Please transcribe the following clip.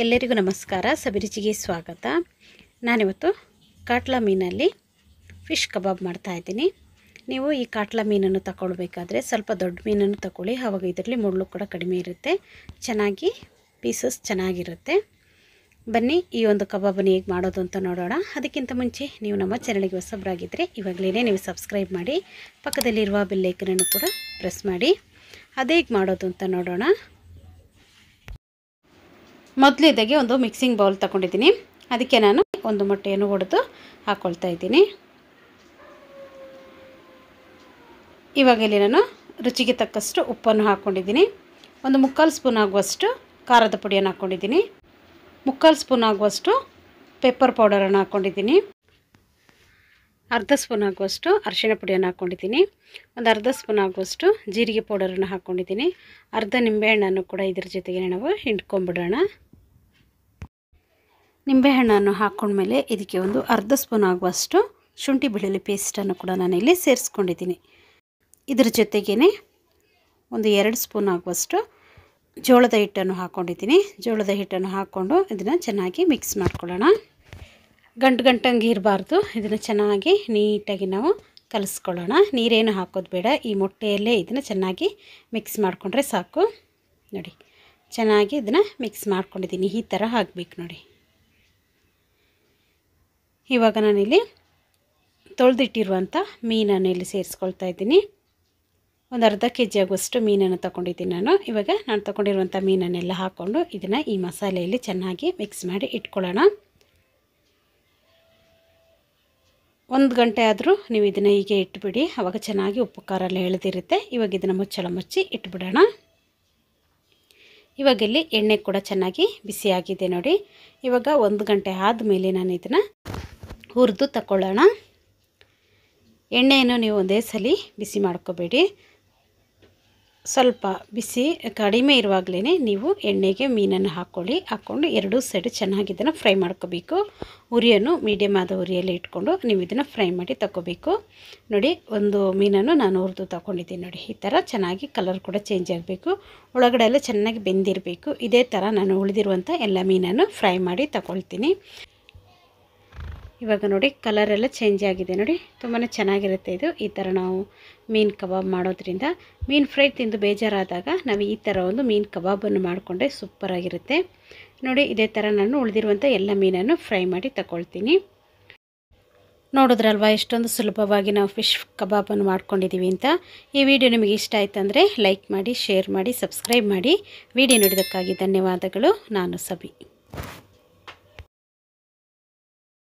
ಎಲ್ಲರಿಗೂ ನಮಸ್ಕಾರ. ಸಬಿ ರುಚಿಗೆ ಸ್ವಾಗತ. ನಾನಿವತ್ತು ಕಾಟ್ಲಾ ಮೀನಲ್ಲಿ ಫಿಶ್ ಕಬಾಬ್ ಮಾಡ್ತಾ ಇದ್ದೀನಿ. ನೀವು ಈ ಕಾಟ್ಲಾ ಮೀನನ್ನು ತಗೊಳ್ಬೇಕಾದ್ರೆ ಸ್ವಲ್ಪ ದೊಡ್ಡ ಮೀನನ್ನು ತಗೊಳ್ಳಿ, ಆವಾಗ ಇದರಲ್ಲಿ ಮುಳ್ಳು ಕೂಡ ಕಡಿಮೆ ಇರುತ್ತೆ, ಚೆನ್ನಾಗಿ ಪೀಸಸ್ ಚೆನ್ನಾಗಿರುತ್ತೆ. ಬನ್ನಿ ಈ ಒಂದು ಕಬಾಬನ್ನು ಹೇಗೆ ಮಾಡೋದು ಅಂತ ನೋಡೋಣ. ಅದಕ್ಕಿಂತ ಮುಂಚೆ ನೀವು ನಮ್ಮ ಚಾನಲ್ಗೆ ಹೊಸಬರಾಗಿದ್ದರೆ ಇವಾಗಲೇ ನೀವು ಸಬ್ಸ್ಕ್ರೈಬ್ ಮಾಡಿ, ಪಕ್ಕದಲ್ಲಿರುವ ಬೆಲ್ ಐಕನನ್ನು ಕೂಡ ಪ್ರೆಸ್ ಮಾಡಿ. ಅದು ಹೇಗೆ ಮಾಡೋದು ಅಂತ ನೋಡೋಣ. ಮೊದಲಿದ್ದಾಗೆ ಒಂದು ಮಿಕ್ಸಿಂಗ್ ಬೌಲ್ ತಗೊಂಡಿದ್ದೀನಿ. ಅದಕ್ಕೆ ನಾನು ಒಂದು ಮೊಟ್ಟೆಯನ್ನು ಒಡೆದು ಹಾಕ್ಕೊಳ್ತಾ ಇದ್ದೀನಿ. ಇವಾಗ ಇಲ್ಲಿ ನಾನು ರುಚಿಗೆ ತಕ್ಕಷ್ಟು ಉಪ್ಪನ್ನು ಹಾಕ್ಕೊಂಡಿದ್ದೀನಿ. ಒಂದು 3/4 ಸ್ಪೂನ್ ಆಗುವಷ್ಟು ಖಾರದ ಪುಡಿಯನ್ನು ಹಾಕ್ಕೊಂಡಿದ್ದೀನಿ. 3/4 ಸ್ಪೂನ್ ಆಗುವಷ್ಟು ಪೆಪ್ಪರ್ ಪೌಡರನ್ನು ಹಾಕ್ಕೊಂಡಿದ್ದೀನಿ. ಅರ್ಧ ಸ್ಪೂನ್ ಆಗುವಷ್ಟು ಅರಿಶಿಣ ಪುಡಿಯನ್ನು ಹಾಕ್ಕೊಂಡಿದ್ದೀನಿ. ಒಂದು ಅರ್ಧ ಸ್ಪೂನ್ ಆಗುವಷ್ಟು ಜೀರಿಗೆ ಪೌಡರನ್ನು ಹಾಕ್ಕೊಂಡಿದ್ದೀನಿ. ಅರ್ಧ ನಿಂಬೆಹಣ್ಣನ್ನು ಕೂಡ ಇದ್ರ ಜೊತೆಗೆ ನಾವು ಹಿಂಡ್ಕೊಂಡ್ಬಿಡೋಣ. ನಿಂಬೆಹಣ್ಣನ್ನು ಹಾಕ್ಕೊಂಡ್ಮೇಲೆ ಇದಕ್ಕೆ ಒಂದು ಅರ್ಧ ಸ್ಪೂನ್ ಆಗುವಷ್ಟು ಶುಂಠಿ ಬೆಳ್ಳುಳ್ಳಿ ಪೇಸ್ಟನ್ನು ಕೂಡ ನಾನಿಲ್ಲಿ ಸೇರಿಸ್ಕೊಂಡಿದ್ದೀನಿ. ಇದ್ರ ಜೊತೆಗೇ ಒಂದು 2 ಸ್ಪೂನ್ ಆಗುವಷ್ಟು ಜೋಳದ ಹಿಟ್ಟನ್ನು ಹಾಕ್ಕೊಂಡಿದ್ದೀನಿ. ಜೋಳದ ಹಿಟ್ಟನ್ನು ಹಾಕ್ಕೊಂಡು ಇದನ್ನು ಚೆನ್ನಾಗಿ ಮಿಕ್ಸ್ ಮಾಡ್ಕೊಳ್ಳೋಣ. ಗಂಟಂಗೆ ಇರಬಾರ್ದು, ಇದನ್ನು ಚೆನ್ನಾಗಿ ನೀಟಾಗಿ ನಾವು ಕಲಿಸ್ಕೊಳ್ಳೋಣ. ನೀರೇನು ಹಾಕೋದು ಬೇಡ, ಈ ಮೊಟ್ಟೆಯಲ್ಲೇ ಇದನ್ನು ಚೆನ್ನಾಗಿ ಮಿಕ್ಸ್ ಮಾಡಿಕೊಂಡ್ರೆ ಸಾಕು. ನೋಡಿ, ಚೆನ್ನಾಗಿ ಇದನ್ನು ಮಿಕ್ಸ್ ಮಾಡ್ಕೊಂಡಿದ್ದೀನಿ. ಈ ಥರ ಹಾಕಬೇಕು ನೋಡಿ. ಇವಾಗ ನಾನಿಲ್ಲಿ ತೊಳೆದಿಟ್ಟಿರುವಂಥ ಮೀನನ್ನು ಇಲ್ಲಿ ಸೇರಿಸ್ಕೊಳ್ತಾ ಇದ್ದೀನಿ. ಒಂದು ಅರ್ಧ kg ಆಗುವಷ್ಟು ಮೀನನ್ನು ತಗೊಂಡಿದ್ದೀನಿ ನಾನು. ಇವಾಗ ನಾನು ತಗೊಂಡಿರುವಂಥ ಮೀನನ್ನೆಲ್ಲ ಹಾಕ್ಕೊಂಡು ಇದನ್ನು ಈ ಮಸಾಲೆಯಲ್ಲಿ ಚೆನ್ನಾಗಿ ಮಿಕ್ಸ್ ಮಾಡಿ ಇಟ್ಕೊಳ್ಳೋಣ. 1 ಗಂಟೆ ಆದರೂ ನೀವು ಇದನ್ನು ಹೀಗೆ ಇಟ್ಬಿಡಿ, ಆವಾಗ ಚೆನ್ನಾಗಿ ಉಪ್ಪು ಖಾರ ಎಲ್ಲ ಎಳೆದಿರುತ್ತೆ. ಇವಾಗ ಇದನ್ನು ಮುಚ್ಚಳ ಮುಚ್ಚಿ ಇಟ್ಬಿಡೋಣ. ಇವಾಗ ಇಲ್ಲಿ ಎಣ್ಣೆ ಕೂಡ ಚೆನ್ನಾಗಿ ಬಿಸಿಯಾಗಿದೆ ನೋಡಿ. ಇವಾಗ 1 ಗಂಟೆ ಆದಮೇಲೆ ನಾನು ಇದನ್ನು ಹುರಿದು ತಗೊಳ್ಳೋಣ. ಎಣ್ಣೆಯನ್ನು ನೀವು ಒಂದೇ ಸಲ ಬಿಸಿ ಮಾಡ್ಕೋಬೇಡಿ, ಸ್ವಲ್ಪ ಬಿಸಿ ಕಡಿಮೆ ಇರುವಾಗಲೇ ನೀವು ಎಣ್ಣೆಗೆ ಮೀನನ್ನು ಹಾಕ್ಕೊಂಡು ಎರಡೂ ಸೈಡ್ ಚೆನ್ನಾಗಿ ಇದನ್ನು ಫ್ರೈ ಮಾಡ್ಕೋಬೇಕು. ಉರಿಯನ್ನು ಮೀಡಿಯಮ್ ಆದ ಉರಿಯಲ್ಲಿ ಇಟ್ಕೊಂಡು ನೀವು ಇದನ್ನು ಫ್ರೈ ಮಾಡಿ ತಗೋಬೇಕು. ನೋಡಿ, ಒಂದು ಮೀನನ್ನು ನಾನು ಹುರಿದು ತಗೊಂಡಿದ್ದೀನಿ ನೋಡಿ. ಈ ಥರ ಚೆನ್ನಾಗಿ ಕಲರ್ ಕೂಡ ಚೇಂಜ್ ಆಗಬೇಕು, ಒಳಗಡೆ ಎಲ್ಲ ಚೆನ್ನಾಗಿ ಬೆಂದಿರಬೇಕು. ಇದೇ ಥರ ನಾನು ಉಳಿದಿರುವಂಥ ಎಲ್ಲ ಮೀನನ್ನು ಫ್ರೈ ಮಾಡಿ ತಗೊಳ್ತೀನಿ. ಇವಾಗ ನೋಡಿ, ಕಲರೆಲ್ಲ ಚೇಂಜ್ ಆಗಿದೆ ನೋಡಿ, ತುಂಬಾ ಚೆನ್ನಾಗಿರುತ್ತೆ ಇದು. ಈ ಥರ ನಾವು ಮೀನು ಕಬಾಬ್ ಮಾಡೋದ್ರಿಂದ, ಮೀನು ಫ್ರೈ ತಿಂದು ಬೇಜಾರಾದಾಗ ನಾವು ಈ ಥರ ಒಂದು ಮೀನು ಕಬಾಬನ್ನು ಮಾಡಿಕೊಂಡ್ರೆ ಸೂಪರಾಗಿರುತ್ತೆ ನೋಡಿ. ಇದೇ ಥರ ನಾನು ಉಳಿದಿರುವಂಥ ಎಲ್ಲ ಮೀನನ್ನು ಫ್ರೈ ಮಾಡಿ ತಗೊಳ್ತೀನಿ. ನೋಡಿದ್ರಲ್ವ ಎಷ್ಟೊಂದು ಸುಲಭವಾಗಿ ನಾವು ಫಿಶ್ ಕಬಾಬನ್ನು ಮಾಡ್ಕೊಂಡಿದ್ದೀವಿ ಅಂತ. ಈ ವಿಡಿಯೋ ನಿಮಗೆ ಇಷ್ಟ ಆಯ್ತಂದರೆ ಲೈಕ್ ಮಾಡಿ, ಶೇರ್ ಮಾಡಿ, ಸಬ್ಸ್ಕ್ರೈಬ್ ಮಾಡಿ. ವಿಡಿಯೋ ನೋಡಿದ್ದಕ್ಕಾಗಿ ಧನ್ಯವಾದಗಳು. ನಾನು ಸಬಿ.